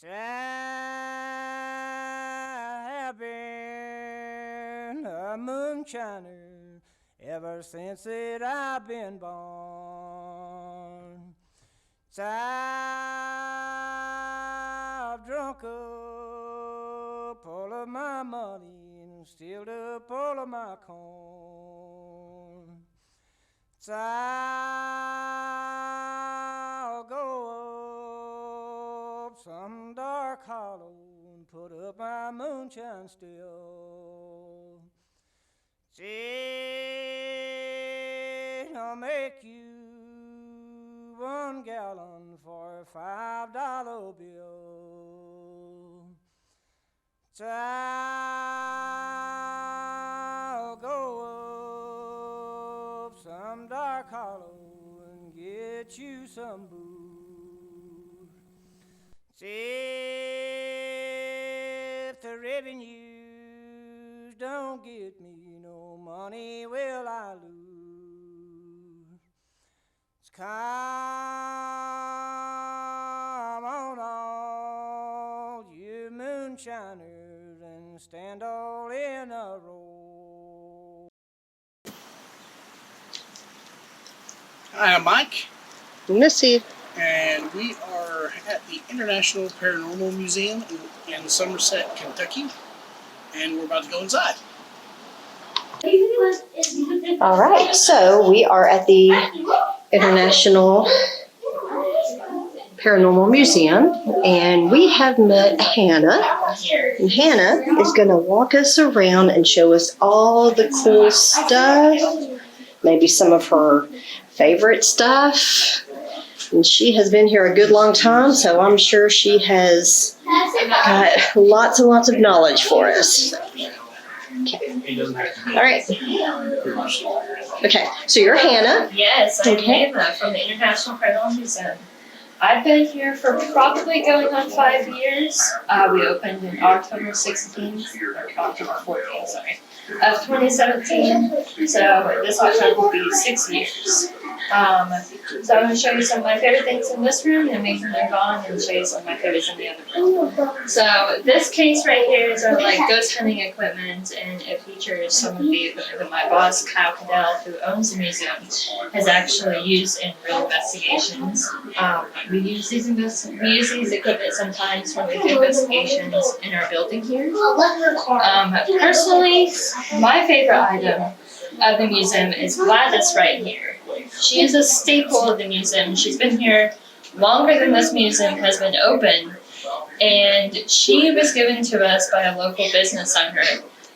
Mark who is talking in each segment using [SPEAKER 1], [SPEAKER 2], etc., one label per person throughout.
[SPEAKER 1] I have been a moonshiner ever since that I've been born. I've drunk up all of my money and stealed up all of my corn. I'll go up some dark hollow and put up my moonshine still. See, I'll make you 1 gallon for a $5 bill. I'll go up some dark hollow and get you some booze. See if the revenues don't get me no money, will I lose? Come on, all you moonshiners, and stand all in a row.
[SPEAKER 2] Hi, I'm Mike,
[SPEAKER 3] I'm Missy.
[SPEAKER 2] and we are at the International Paranormal Museum in Somerset, Kentucky, and we're about to go inside.
[SPEAKER 3] All right, so we are at the International Paranormal Museum, and we have met Hannah. And Hannah is going to walk us around and show us all the cool stuff, maybe some of her favorite stuff. And she has been here a good long time, so I'm sure she has got lots and lots of knowledge for us. Okay. All right. Okay, so you're Hannah.
[SPEAKER 4] Yes, I'm
[SPEAKER 3] Okay.
[SPEAKER 4] Hannah from the International Paranormal Museum. I've been here for probably going on 5 years. We opened in October 16th, or October 14th, sorry, of 2017. So this October will be 6 years. So I'm going to show you some of my favorite things in this room, and we can move on and show you some of my favorites in the other room. So this case right here is our like ghost hunting equipment, and it features some of the equipment that my boss, Kyle Cadell, who owns the museum, has actually used in real investigations. We use these equipment sometimes when we do investigations in our building here. Personally, my favorite item of the museum is Gladys right here. She is a staple of the museum. She's been here longer than this museum has been open, and she was given to us by a local business owner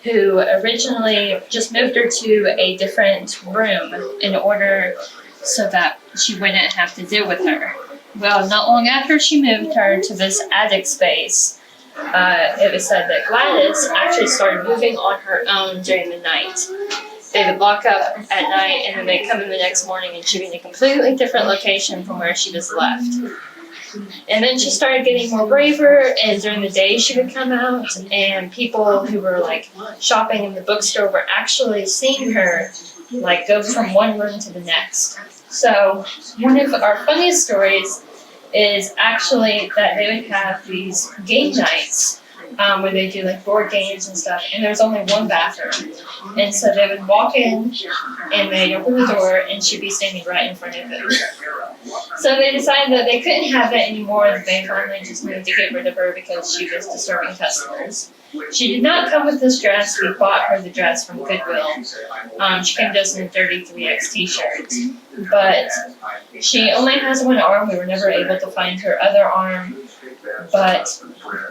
[SPEAKER 4] who originally just moved her to a different room in order so that she wouldn't have to deal with her. Well, not long after she moved her to this attic space, it was said that Gladys actually started moving on her own during the night. They would lock up at night, and then they'd come in the next morning, and she'd be in a completely different location from where she was left. And then she started getting more braver, and during the day she would come out, and people who were like shopping in the bookstore were actually seeing her like go from one room to the next. So one of our funniest stories is actually that they would have these game nights where they do like board games and stuff, and there's only one bathroom. And so they would walk in and they'd open the door and she'd be standing right in front of them. So they decided that they couldn't have that anymore, and they finally just needed to get rid of her because she was disturbing customers. She did not come with this dress. We bought her the dress from Goodwill. She came to us in a 33X t-shirt. But she only has one arm. We were never able to find her other arm, but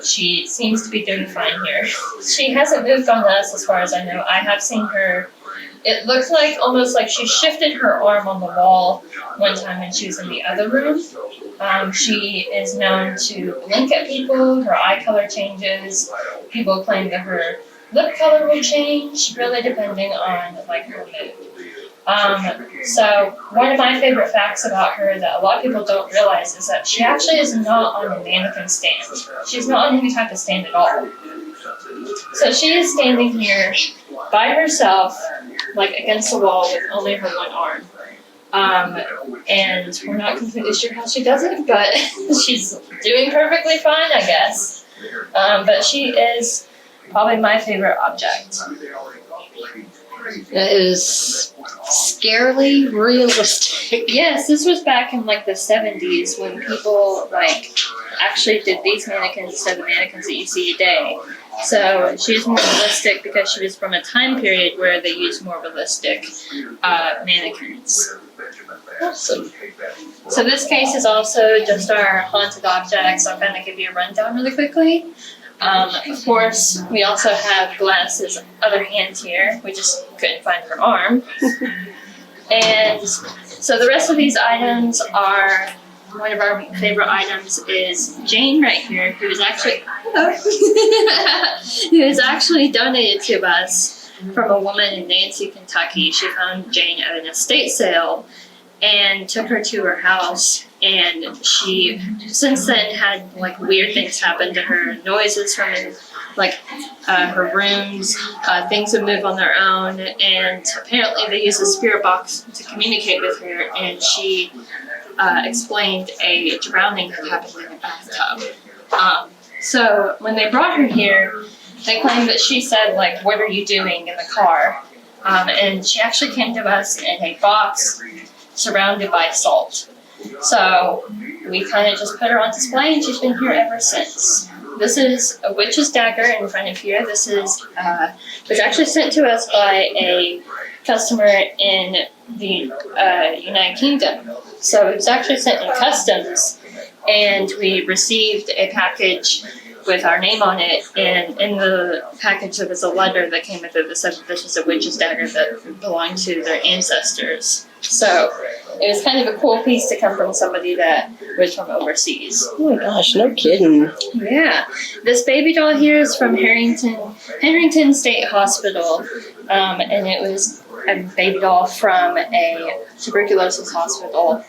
[SPEAKER 4] she seems to be doing fine here. She hasn't moved on to us as far as I know. I have seen her. It looks like almost like she shifted her arm on the wall one time when she was in the other room. She is known to blink at people. Her eye color changes. People claim that her lip color will change, really depending on like her mood. So one of my favorite facts about her that a lot of people don't realize is that she actually is not on a mannequin stand. She's not on any type of stand at all. So she is standing here by herself, like against the wall with only her one arm. And we're not completely sure how she does it, but she's doing perfectly fine, I guess. But she is probably my favorite object.
[SPEAKER 3] That is scarily realistic.
[SPEAKER 4] Yes, this was back in like the 70s when people like actually did these mannequins instead of the mannequins that you see today. So she was more realistic because she was from a time period where they used more realistic mannequins.
[SPEAKER 3] Awesome.
[SPEAKER 4] So this case is also just our haunted objects. I'll kind of give you a rundown really quickly. Of course, we also have Gladys's other hand here. We just couldn't find her arm. And so the rest of these items are, one of our favorite items is Jane right here, who is actually, who is actually donated to us from a woman in Nancy, Kentucky. She found Jane at an estate sale and took her to her house, and she since then had like weird things happen to her, noises from like her rooms, things would move on their own, and apparently they used a spirit box to communicate with her, and she explained a drowning that happened in a bathtub. So when they brought her here, they claimed that she said like, "What are you doing in the car?" And she actually came to us in a box surrounded by salt. So we kind of just put her on display, and she's been here ever since. This is a witch's dagger in front of here. This is was actually sent to us by a customer in the United Kingdom. So it was actually sent in customs, and we received a package with our name on it, and in the package there was a letter that came with it that said that this was a witch's dagger that belonged to their ancestors. So it was kind of a cool piece to come from somebody that was from overseas.
[SPEAKER 3] Oh my gosh, no kidding.
[SPEAKER 4] Yeah. This baby doll here is from Harrington State Hospital, and it was a baby doll from a tuberculosis hospital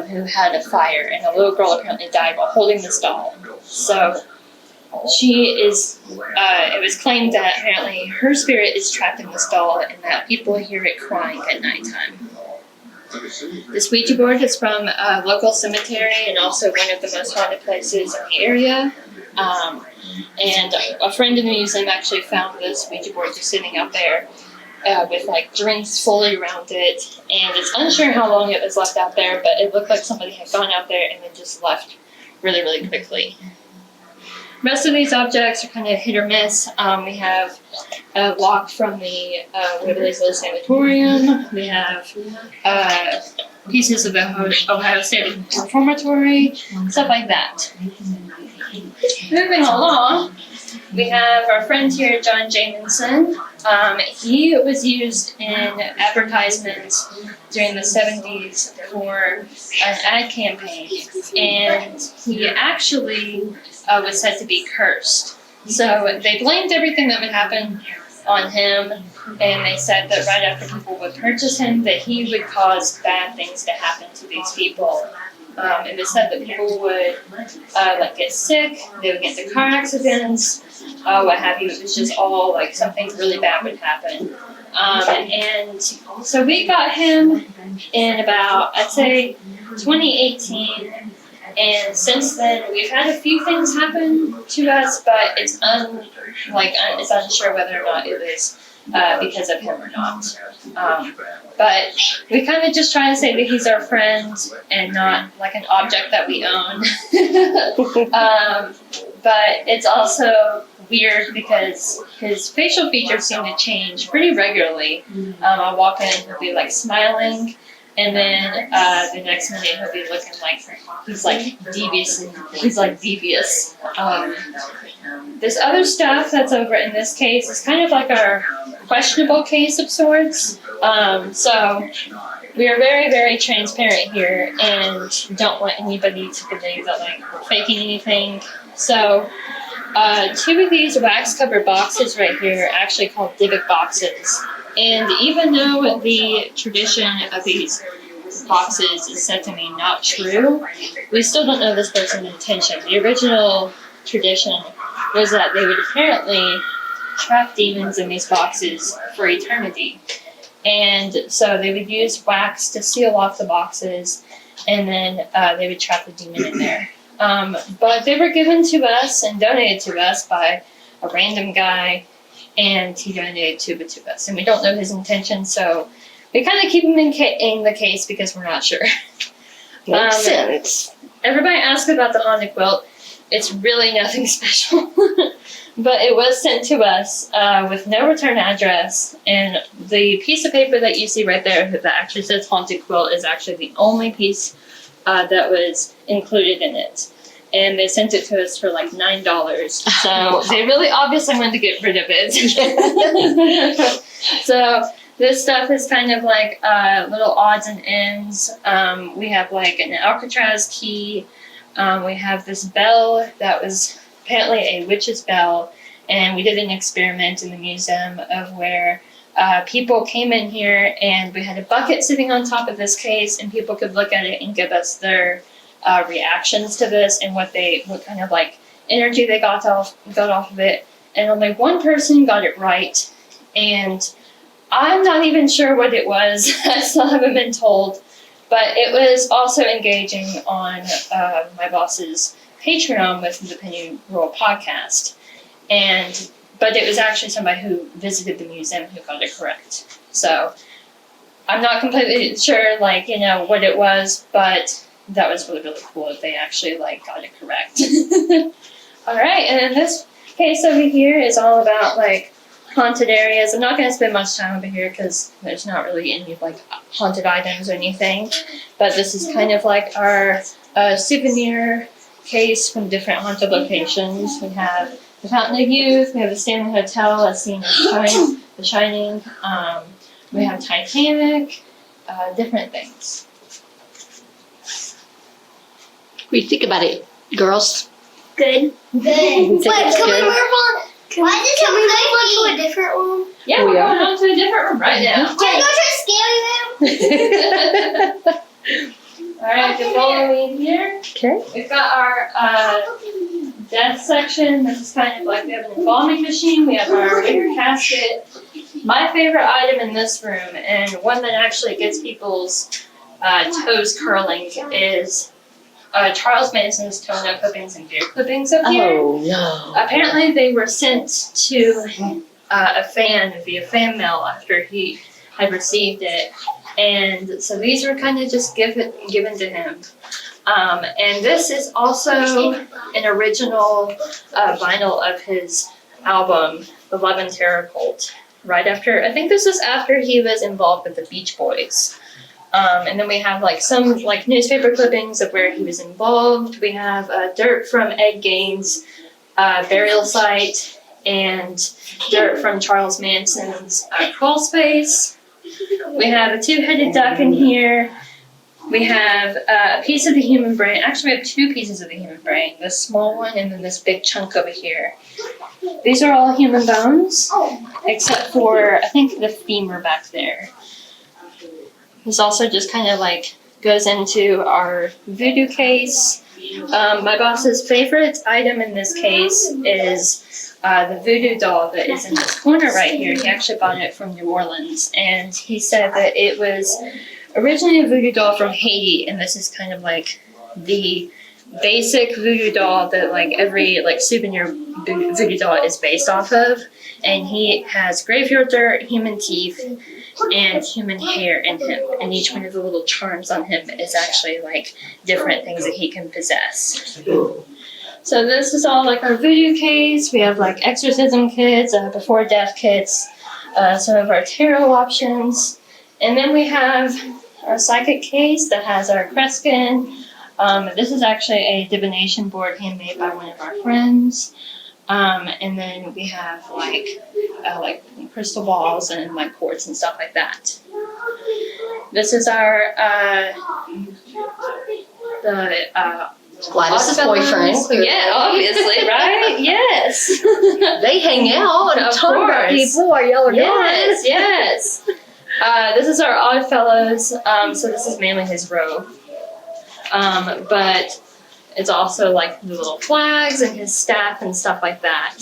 [SPEAKER 4] who had a fire, and a little girl apparently died while holding this doll. So she is, it was claimed that apparently her spirit is trapped in this doll and that people hear it crying at nighttime. This Ouija board is from a local cemetery and also one of the most haunted places in the area. And a friend in the museum actually found this Ouija board just sitting out there with like drinks fully around it. And it's unsure how long it was left out there, but it looked like somebody had gone out there and then just left really, really quickly. Most of these objects are kind of hit or miss. We have a lock from the Waverly's Little Sanatorium. We have pieces of the Ohio State Reformatory, stuff like that. Moving along, we have our friend here, John Jamison. He was used in advertisements during the 70s for an ad campaign, and he actually was said to be cursed. So they blamed everything that would happen on him, and they said that right after people would purchase him, that he would cause bad things to happen to these people. It was said that people would like get sick, they would get into car accidents, what have you. It was just all like something really bad would happen. And so we got him in about, I'd say, 2018. And since then, we've had a few things happen to us, but it's unsure whether or not it was because of him or not. But we kind of just try to say that he's our friend and not like an object that we own. But it's also weird because his facial features seem to change pretty regularly. I walk in, he'll be like smiling, and then the next minute he'll be looking like he's like devious. This other stuff that's over in this case is kind of like our questionable case of sorts. So we are very, very transparent here and don't want anybody to believe that like we're faking anything. So two of these wax-covered boxes right here are actually called Dybbuk boxes. And even though the tradition of these boxes is said to be not true, we still don't know this person's intention. The original tradition was that they would apparently trap demons in these boxes for eternity. And so they would use wax to seal off the boxes, and then they would trap the demon in there. But they were given to us and donated to us by a random guy, and he donated two to us. And we don't know his intention, so we kind of keep him in the case because we're not sure.
[SPEAKER 3] Makes sense.
[SPEAKER 4] Everybody asks about the haunted quilt. It's really nothing special. But it was sent to us with no return address, and the piece of paper that you see right there that actually says haunted quilt is actually the only piece that was included in it. And they sent it to us for like $9. So they really obviously wanted to get rid of it. So this stuff is kind of like little odds and ends. We have like an Alcatraz key. We have this bell that was apparently a witch's bell, and we did an experiment in the museum of where people came in here, and we had a bucket sitting on top of this case, and people could look at it and give us their reactions to this and what kind of like energy they got off of it. And only one person got it right, and I'm not even sure what it was. I still haven't been told, but it was also engaging on my boss's Patreon with the Penny Roll podcast, but it was actually somebody who visited the museum who got it correct. So I'm not completely sure, like, you know, what it was, but that was really, really cool that they actually like got it correct. All right, and then this case over here is all about like haunted areas. I'm not going to spend much time over here because there's not really any like haunted items or anything, but this is kind of like our souvenir case from different haunted locations. We have the Fountain of Youth, we have the Stanley Hotel, as seen in The Shining, we have Titanic, different things.
[SPEAKER 3] What do you think about it, girls?
[SPEAKER 5] Good.
[SPEAKER 3] You think it's good?
[SPEAKER 5] Why did you move on to a different room?
[SPEAKER 4] Yeah, we're going on to a different room right now.
[SPEAKER 5] Can I go to a scary room?
[SPEAKER 4] Alright, just follow me here.
[SPEAKER 3] Okay.
[SPEAKER 4] We've got our death section. This is kind of like we have an embalming machine, we have our wicker casket. My favorite item in this room, and one that actually gets people's toes curling, is Charles Manson's toenail clippings and beard clippings up here.
[SPEAKER 3] Oh, no.
[SPEAKER 4] Apparently they were sent to a fan via fan mail after he had received it. And so these were kind of just given to him. And this is also an original vinyl of his album, The Love and Terror Cult. Right after, I think this is after he was involved with the Beach Boys. And then we have like some like newspaper clippings of where he was involved. We have dirt from Ed Gaines' burial site, and dirt from Charles Manson's crawl space. We have a two-headed duck in here. We have a piece of the human brain. Actually, we have two pieces of the human brain. This small one and then this big chunk over here. These are all human bones, except for, I think, the femur back there. This also just kind of like goes into our voodoo case. My boss's favorite item in this case is the voodoo doll that is in this corner right here. He actually bought it from New Orleans, and he said that it was originally a voodoo doll from Haiti, and this is kind of like the basic voodoo doll that like every like souvenir voodoo doll is based off of. And he has graveyard dirt, human teeth, and human hair in him, and each one of the little charms on him is actually like different things that he can possess. So this is all like our voodoo case. We have like exorcism kits, before death kits, some of our tarot options, and then we have our psychic case that has our Kreskin. This is actually a divination board handmade by one of our friends. And then we have like crystal balls and like quartz and stuff like This is our
[SPEAKER 3] Gladys' boyfriend.
[SPEAKER 4] Yeah, obviously, right? Yes.
[SPEAKER 3] They hang out and
[SPEAKER 4] Of
[SPEAKER 3] talk about
[SPEAKER 4] course.
[SPEAKER 3] people while y'all are
[SPEAKER 4] Yes, yes. This is our Oddfellows. So this is mainly his robe. But it's also like the little flags and his staff and stuff like that.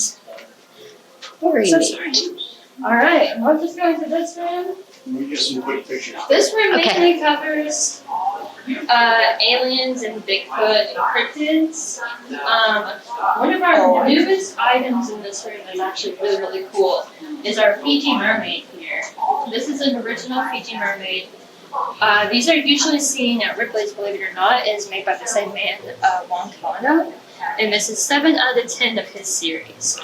[SPEAKER 3] Very
[SPEAKER 4] So
[SPEAKER 3] neat.
[SPEAKER 4] sorry. All right, we're just going to this room.
[SPEAKER 2] We get some quick pictures.
[SPEAKER 4] This room
[SPEAKER 3] Okay.
[SPEAKER 4] mainly covers aliens and Bigfoot and cryptids. One of our newest items in this room is actually really, really cool. Is our Fiji mermaid here. This is an original Fiji mermaid. These are usually seen at Ripley's, believe it or not. It is made by the same man, Juan Cavano. And this is 7 out of 10 of his series.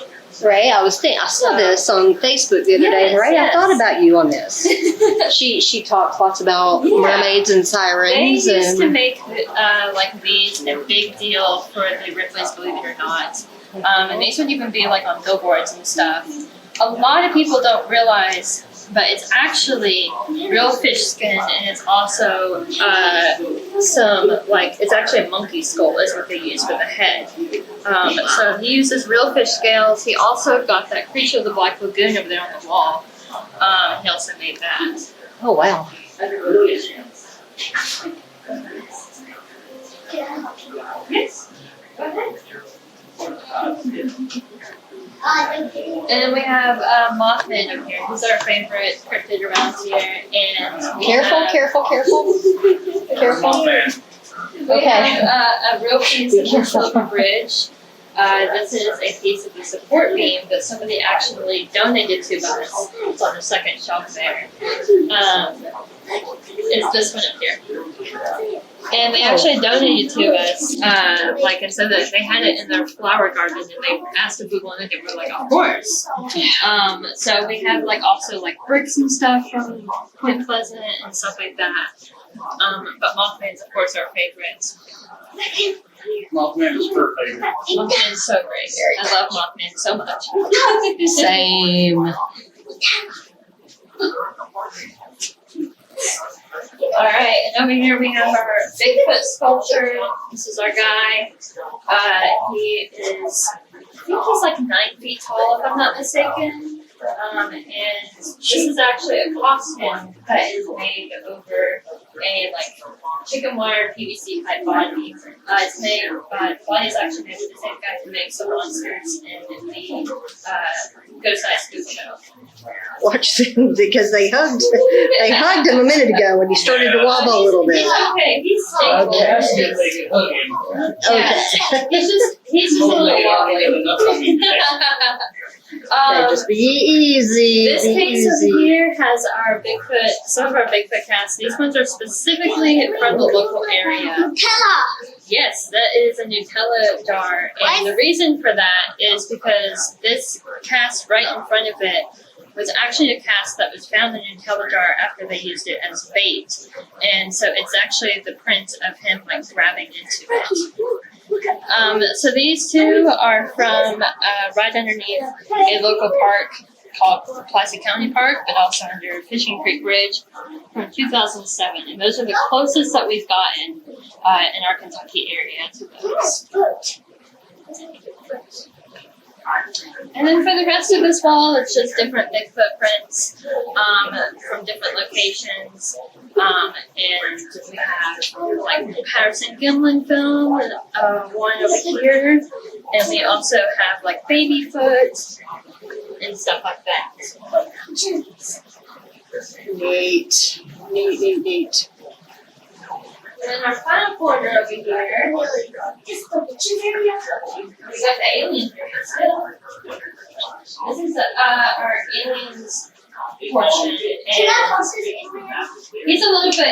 [SPEAKER 3] Ray, I saw this on Facebook the other day.
[SPEAKER 4] Yes,
[SPEAKER 3] Ray,
[SPEAKER 4] yes.
[SPEAKER 3] I thought about you on this. She talks lots about
[SPEAKER 4] Yeah.
[SPEAKER 3] mermaids and
[SPEAKER 4] They
[SPEAKER 3] sirens
[SPEAKER 4] used to
[SPEAKER 3] and
[SPEAKER 4] make like these a big deal for the Ripley's, believe it or not. And these would even be like on billboards and stuff. A lot of people don't realize, but it's actually real fish skin, and it's also it's actually a monkey skull is what they use for the head. So he uses real fish scales. He also got that creature of the Black Lagoon over there on the wall. He also made that.
[SPEAKER 3] oh wow.
[SPEAKER 4] Yes. Go ahead. And then we have Mothman over here. He's our favorite cryptid around here. And we
[SPEAKER 3] Careful.
[SPEAKER 4] We have a real piece of the Silver Bridge. This is a piece of the support beam that somebody actually donated to us. It's on the second shelf there. It's this one up here. And they actually donated to us, and so that they had it in their flower garden, and they asked if we wanted it. We're like, of course. So we have also bricks and stuff from Point Pleasant and stuff like that. But Mothman's of course our favorite.
[SPEAKER 2] Mothman is her favorite.
[SPEAKER 4] Mothman is so great. I love Mothman so much.
[SPEAKER 3] Same.
[SPEAKER 4] Alright, and over here we have our Bigfoot sculpture. This is our guy. He is, I think he's 9 feet tall if I'm not mistaken. And this is actually a costume that is made over a chicken wire PVC pipe body. It's made by, the body is actually made with the same guy who makes the monsters in the Ghost Eye Scoop show.
[SPEAKER 3] Watch them because they hugged him a minute ago when he started to wobble a little bit.
[SPEAKER 4] He's okay, he's stable.
[SPEAKER 3] Okay.
[SPEAKER 4] He's just a little wobbly.
[SPEAKER 3] Okay, just be easy.
[SPEAKER 4] This
[SPEAKER 3] be
[SPEAKER 4] case
[SPEAKER 3] easy.
[SPEAKER 4] over here has our Bigfoot, some of our Bigfoot casts. These ones are specifically from the local area. Yes, that is a Nutella jar. And the reason for that is because this cast right in front of it was actually a cast that was found in a Nutella jar after they used it as bait. And so it's actually the print of him grabbing into it. So these two are from right underneath a local park called Pulaski County Park, but also under Fishing Creek Bridge from 2007. And those are the closest that we've gotten in our Kentucky area to those. And then for the rest of this wall, it's just different Bigfoot prints from different locations. And we have Patterson Gimlin film, one over here. And we also have Babyfoot and stuff like that.
[SPEAKER 3] Neat.
[SPEAKER 4] And then our final corner over here, we got the alien here. This is our aliens portion. And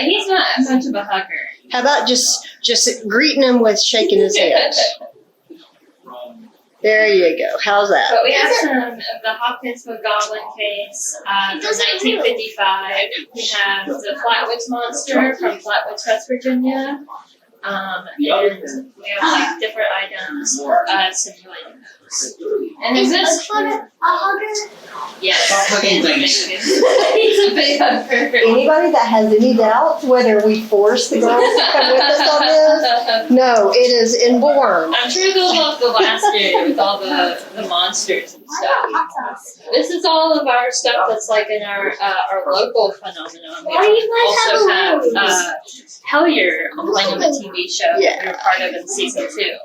[SPEAKER 4] he's not much of a hugger.
[SPEAKER 3] How about just greeting him with shaking his head? There you go. How's that?
[SPEAKER 4] But we have some of the Hopkinsville Goblin case from 1955. We have the Flatwoods Monster from Flatwoods, West Virginia. And we have different items simulating those. And then this yes, he's a big hugger.
[SPEAKER 3] Anybody that has any doubts whether we force the girls to come with us on this? No, it is inborn.
[SPEAKER 4] I'm sure they'll love the last year with all the monsters and stuff. This is all of our stuff that's in our local phenomenon. We also have Hellier playing on the TV show that we were part of in season 2.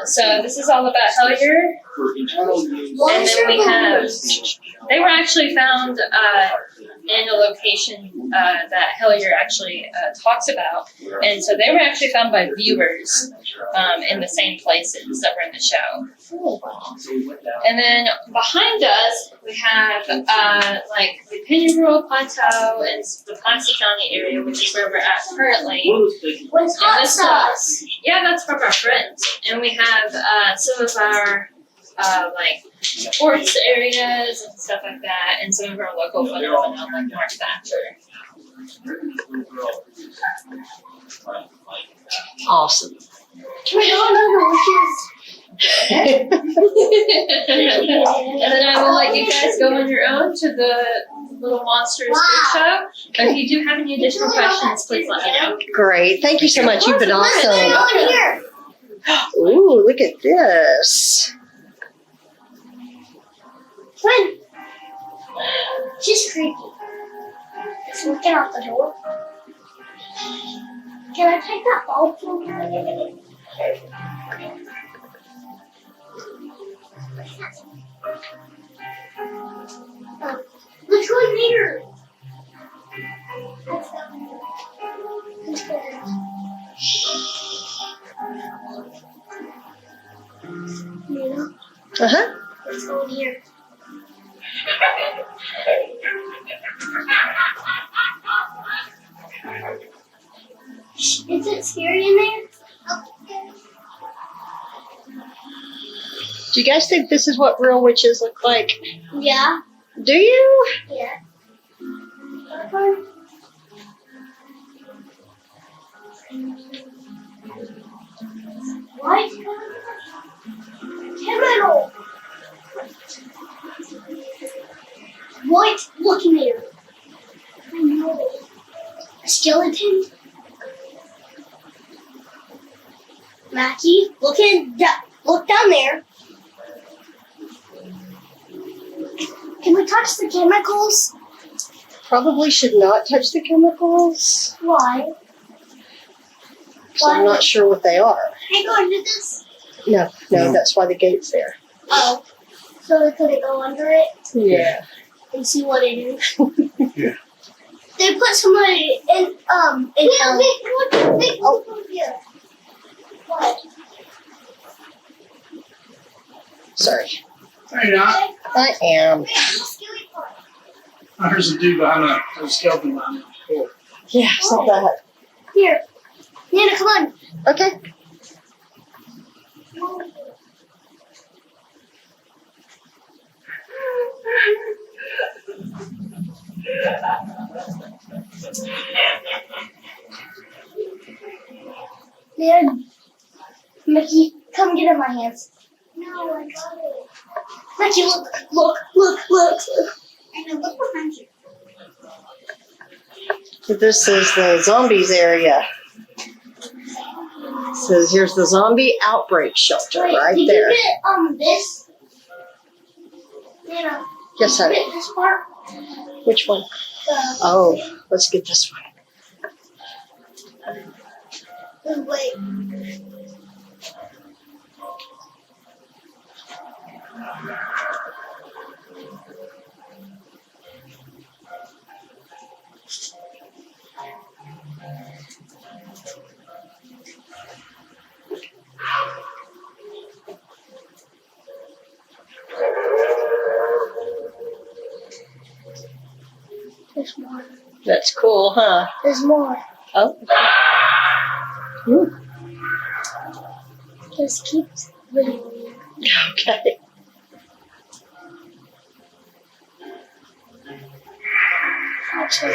[SPEAKER 4] So this is all about Hellier. And then we have, they were actually found in a location that Hellier actually talks about. And so they were actually found by viewers in the same places that were in the show. And then behind us, we have like the Pinnacle Plateau and the Placid County area, which is where we're at currently.
[SPEAKER 5] What's
[SPEAKER 4] And
[SPEAKER 5] hot
[SPEAKER 4] this
[SPEAKER 5] sauce?
[SPEAKER 4] yeah, that's from our friends. And we have some of our like sports areas and stuff like that, and some of our local phenomena like Mark Thatcher.
[SPEAKER 3] Awesome.
[SPEAKER 5] Can we go under the witches?
[SPEAKER 4] And then I will let you guys go on your own to the Little Monsters Freak Show. But if you do have any additional questions, please let me know.
[SPEAKER 3] Great. Thank you so much. You've been awesome.
[SPEAKER 5] Go in here.
[SPEAKER 3] Ooh, look at this.
[SPEAKER 5] Come on. She's creepy. She's looking out the door. Can I take that ball from her? Let's go in here. Let's go. Let's go. Nina,
[SPEAKER 3] Uh-huh.
[SPEAKER 5] let's go in here. Is it scary in there?
[SPEAKER 3] Do you guys think this is what real witches look like?
[SPEAKER 5] Yeah.
[SPEAKER 3] Do you?
[SPEAKER 5] Yeah. What? Criminal. What? Look in there. I know. A skeleton. Mackie, look down there. Can we touch the chemicals?
[SPEAKER 3] Probably should not touch the chemicals.
[SPEAKER 5] Why?
[SPEAKER 3] Because I'm not sure what they are.
[SPEAKER 5] Can I go under this?
[SPEAKER 3] No, that's why the gate's there.
[SPEAKER 5] Oh. So we couldn't go under it
[SPEAKER 3] Yeah.
[SPEAKER 5] and see what it is?
[SPEAKER 2] Yeah.
[SPEAKER 5] They put somebody in oh here. What?
[SPEAKER 3] Sorry.
[SPEAKER 2] No, you're not.
[SPEAKER 3] I am.
[SPEAKER 5] Wait, the scary part.
[SPEAKER 2] There's a dude behind a skeleton behind the door.
[SPEAKER 3] Yeah, it's not that.
[SPEAKER 5] Here. Nana, come on.
[SPEAKER 3] Okay.
[SPEAKER 5] Nana, Mickey, come get in my hands. No, I got it. Mickey, look. I know, look behind you.
[SPEAKER 3] This is the zombies area. It says here's the zombie outbreak shelter
[SPEAKER 5] Wait,
[SPEAKER 3] right
[SPEAKER 5] did
[SPEAKER 3] there.
[SPEAKER 5] you get this? Nana,
[SPEAKER 3] Yes,
[SPEAKER 5] did you
[SPEAKER 3] honey.
[SPEAKER 5] get this part?
[SPEAKER 3] Which one? Oh, let's get this one.
[SPEAKER 5] Wait. There's more.
[SPEAKER 3] That's cool, huh?
[SPEAKER 5] There's more.
[SPEAKER 3] Oh. Ooh,
[SPEAKER 5] Just keep videoing.
[SPEAKER 3] okay.
[SPEAKER 5] Actually,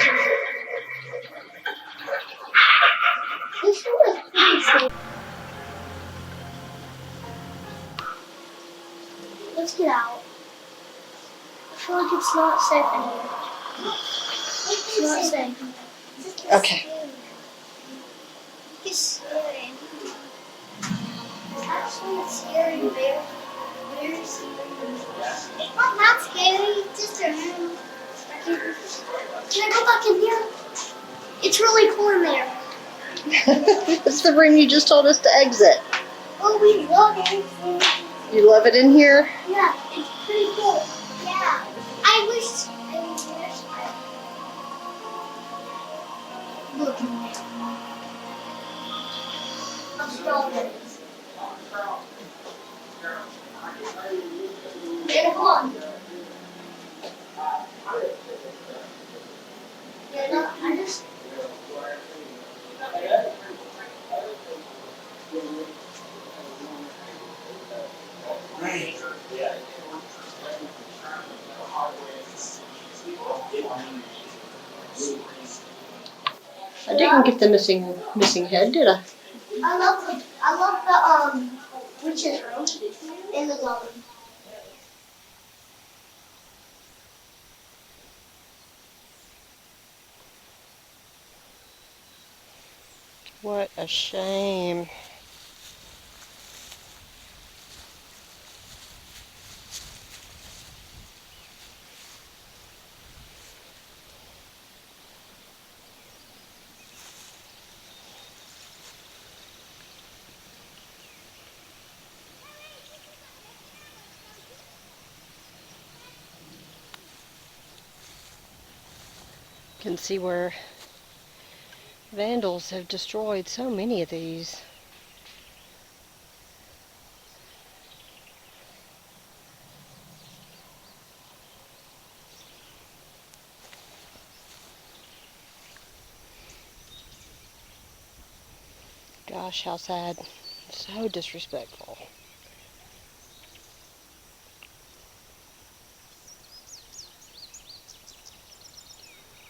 [SPEAKER 5] this one is pretty safe. Let's get out. I feel like it's not safe anymore. It's not safe.
[SPEAKER 3] Okay.
[SPEAKER 5] It's scary. Actually, it's scary, very, very scary. It's not that scary, it's just a room. Can I go back in here? It's really cool in there.
[SPEAKER 3] It's the room you just told us to exit.
[SPEAKER 5] Oh, we love everything.
[SPEAKER 3] You love it in here?
[SPEAKER 5] Yeah, it's pretty cool. Yeah. I wish Look. I'm stronger. Yeah, come on. Yeah, no, I just.
[SPEAKER 3] I didn't get the missing head, did I?
[SPEAKER 5] I love the witch's room in the garden.
[SPEAKER 3] What a shame. You can see where vandals have destroyed so many of these. Gosh, how sad. So disrespectful.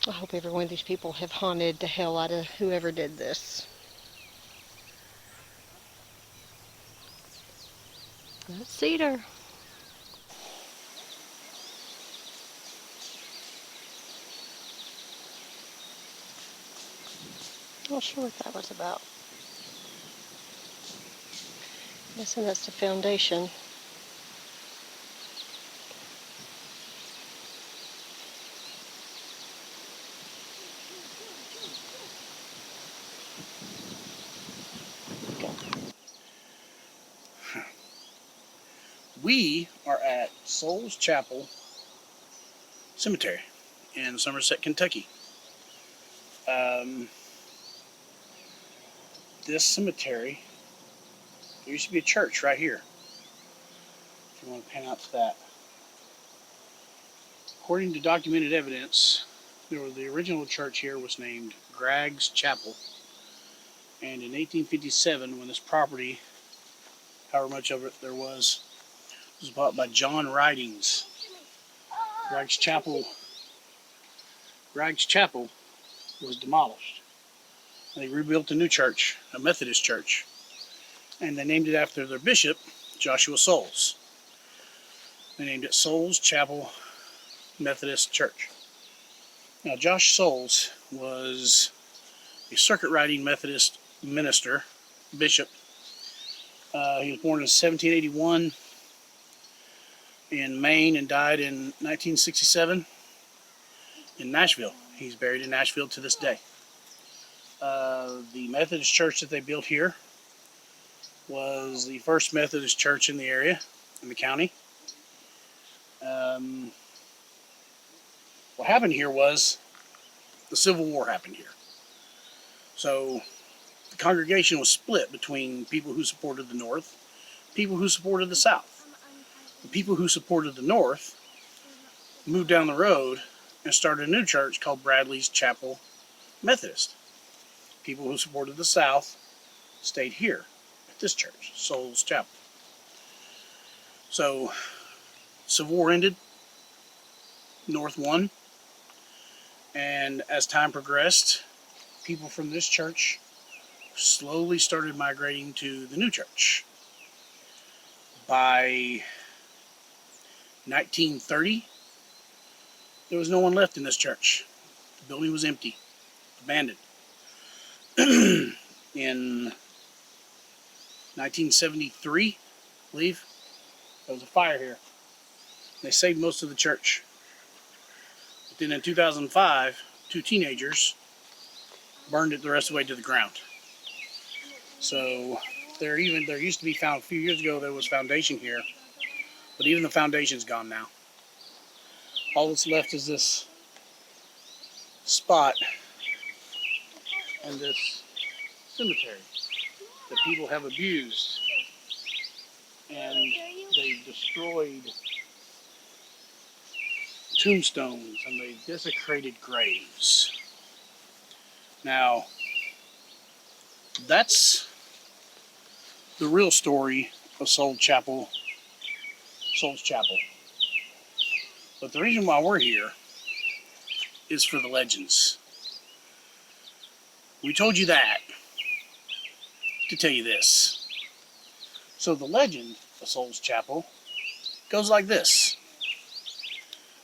[SPEAKER 3] I hope every one of these people have haunted the hell out of whoever did this. That's cedar. Not sure what that was about. Guessing that's the foundation.
[SPEAKER 2] We are at Souls Chapel Cemetery in Somerset, Kentucky. This cemetery, there used to be a church right here. If you want to pan out to that. According to documented evidence, the original church here was named Gragg's Chapel. And in 1857, when this property, however much of it there was bought by John Ridings, Gragg's Chapel was demolished. And they rebuilt a new church, a Methodist church. And they named it after their bishop, Joshua Souls. They named it Souls Chapel Methodist Church. Now, Josh Souls was a circuit riding Methodist minister, bishop. He was born in 1781 in Maine and died in 1967 in Nashville. He's buried in Nashville to this day. The Methodist church that they built here was the first Methodist church in the area, in the county. What happened here was the Civil War happened here. So the congregation was split between people who supported the North, people who supported the South. The people who supported the North moved down the road and started a new church called Bradley's Chapel Methodist. People who supported the South stayed here at this church, Souls Chapel. So, Civil War ended, North won, and as time progressed, people from this church slowly started migrating to the new church. By 1930, there was no one left in this church. The building was empty, abandoned. In 1973, I believe, there was a fire here. They saved most of the church. But then in 2005, two teenagers burned it the rest of the way to the ground. So there used to be found a few years ago there was foundation here, but even the foundation's gone now. All that's left is this spot and this cemetery that people have abused, and they destroyed tombstones and they desecrated graves. Now, that's the real story of Souls Chapel. But the reason why we're here is for the legends. We told you that to tell you this. So the legend of Souls Chapel goes like this.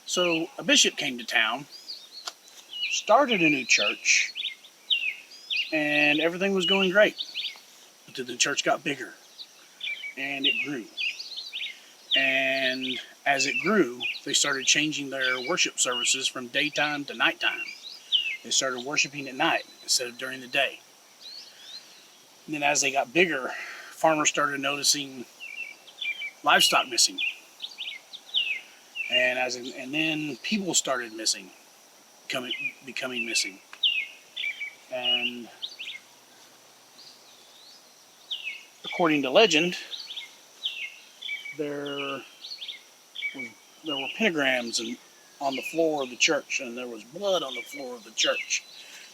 [SPEAKER 2] So a bishop came to town, started a new church, and everything was going great. Until the church got bigger, and it grew. And as it grew, they started changing their worship services from daytime to nighttime. They started worshiping at night instead of during the day. And then as they got bigger, farmers started noticing livestock missing. And then people started becoming missing. And according to legend, there were pentagrams on the floor of the church, and there was blood on the floor of the church.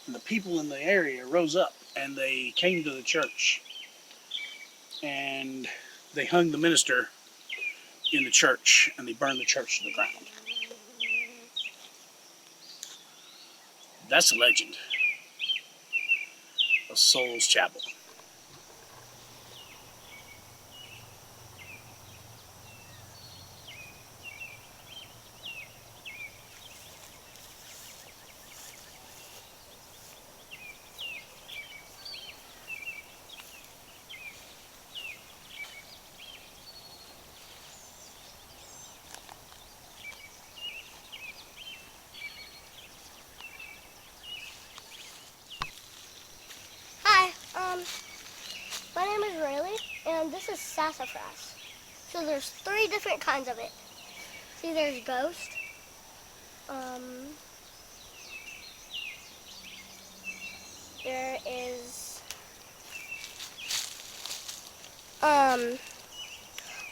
[SPEAKER 2] And the people in the area rose up, and they came to the church, and they hung the minister in the church, and they burned the church to the ground. That's the legend of Souls Chapel.
[SPEAKER 5] Hi, my name is Rayleigh, and this is sassafras. So there's 3 different kinds of it. See, there's ghost, there is,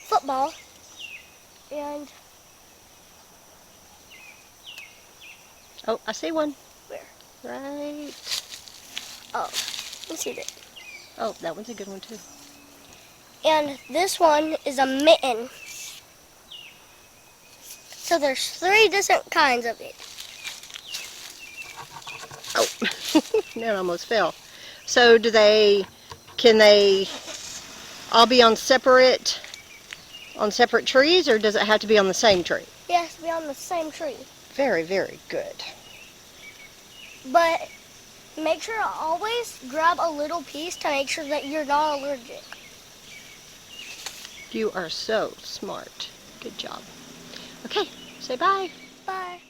[SPEAKER 5] football, and
[SPEAKER 3] Oh, I see one.
[SPEAKER 5] where?
[SPEAKER 3] Right.
[SPEAKER 5] Oh, let's see that.
[SPEAKER 3] Oh, that one's a good one too.
[SPEAKER 5] And this one is a mitten. So there's 3 different kinds of it.
[SPEAKER 3] Oh, that almost fell. So can they all be on separate trees, or does it have to be on the same tree?
[SPEAKER 5] It has to be on the same tree.
[SPEAKER 3] Very, very good.
[SPEAKER 5] But make sure to always grab a little piece to make sure that you're not allergic.
[SPEAKER 3] You are so smart. Good job. Okay, say bye.
[SPEAKER 5] Bye.